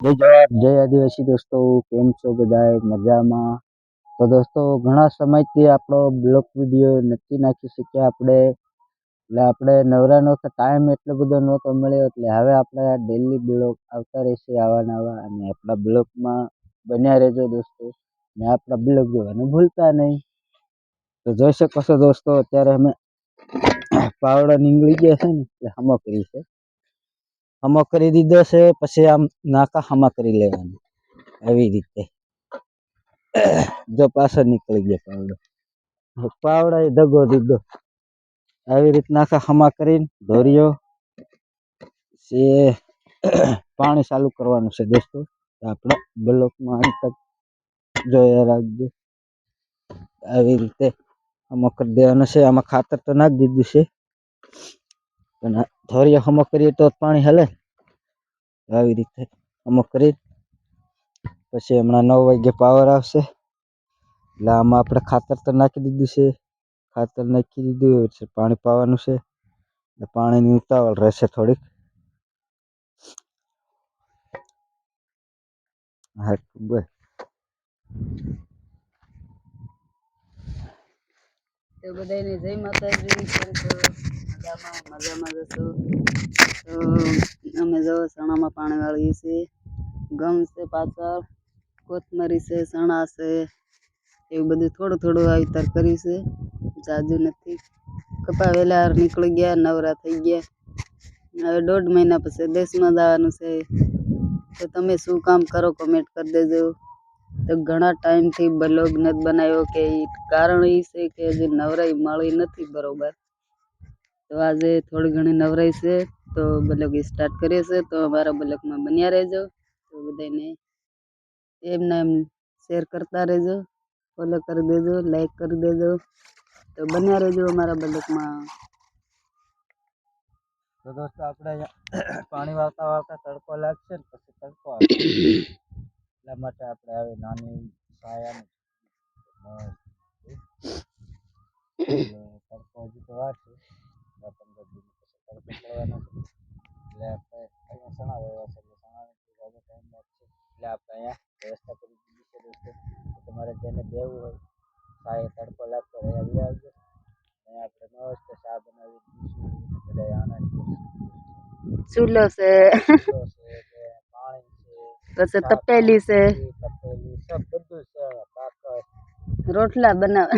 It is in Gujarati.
જય જવાહર જય આદિવાસી દોસ્તો, કેમ છો બધાય મજામાં? તો દોસ્તો ઘણા સમયથી આપણો બ્લોગ વિડીયો નથી નાખી શક્યા આપણે નવરાનો ટાઈમ એટલો બધો નહોતો મળ્યો, એટલે હવે આપણે આ ડેલી બ્લોગ આવતા રહેશે આવા નવા, અને આપણા બ્લોગમાં બન્યા રહેજો દોસ્તો, ને આપણા બ્લોગ જોવાનું ભૂલતા નહીં. તો જોઈ શકો છો દોસ્તો, અત્યારે અમે પાવડા નીકળી ગયા છે ને, એટલે હમો કરી છે, હમો કરી દીધો છે. પછી આમ નાકા હમા કરી લેવાનું આવી રીતે. જો પાછળ નીકળી ગયો પાવડા એ દગો દીધો. આવી રીતે નાકા હમા કરીને ધોર્યો છે. પાણી ચાલુ કરવાનું છે દોસ્તો, આપણે બ્લોકમાં અંત તક જોયા રાખજો. આવી રીતે હમો કરી દેવાનું છે. આમાં ખાતર તો નાખી દીધું છે, પણ ધોર્યો હમો કરીએ તો પાણી હલે. આવી રીતે હમો કરી પછી હમણાં 9 વાગે પાવર આવશે, એટલે આમાં આપણે ખાતર તો નાખી દીધું છે. ખાતર નાખી દીધું છે, પાણી પાવાનું છે, એટલે પાણીની ઉતાવળ રહેશે થોડીક. હા બસ તો બધાને જય માતાજી. મજામાં જશો. તો અમે જો ચણામાં પાણી વાળીએ છીએ. ઘઉં છે, પાછળ કોથમરી છે, ચણા છે, એવું બધું થોડું થોડું વાવેતર કર્યું છે, જાજુ નથી. કપા વેલા નીકળી ગયા, નવરા થઈ ગયા. હવે 1.5 મહિના પછી દેશમાં જવાનું છે. તો તમે શું કામ કરો કમેન્ટ કરી દેજો. તો ઘણા ટાઈમથી બ્લોગ નથી બનાવ્યો, કે કારણ એ છે કે હજી નવરાઈ મળી નથી બરોબર. તો આજે થોડી ઘણી નવરાઈ છે, તો બ્લોગ સ્ટાર્ટ કરીએ છે. તો અમારા બ્લોગમાં બન્યા રહેજો. તો બધાને એમને એમ શેર કરતા રહેજો, ફોલો કરી દેજો, લાઈક કરી દેજો. તો બન્યા રહેજો અમારા બ્લોગમાં. તો દોસ્તો આપણે પાણી વાળતા વાળતા તડકો લાગશે ને, પછી તડકો આવશે, એટલા માટે આપણે આવી નાની છાયાની તડકો હજી તો વાર છે, 15 દિવસ પછી તડકો પડવાનો છે. એટલે આપણે અહીંયા સણા વેવા છે, એટલે સણાની ટાઈમ લાગશે, એટલે આપણે અહીંયા વ્યવસ્થા કરી દીધી છે દોસ્તો. તમારે જેને દેવું હોય છાયે તડકો લાગતો હોય આવી આવજો. અહીંયા આપણે મસ્ત ચા બનાવી દઈશું, બધા આનંદ ચૂલો છે, પાણી છે, પછી તપેલી છે, તપેલી સબ બધું છે. રોટલા બનાવે.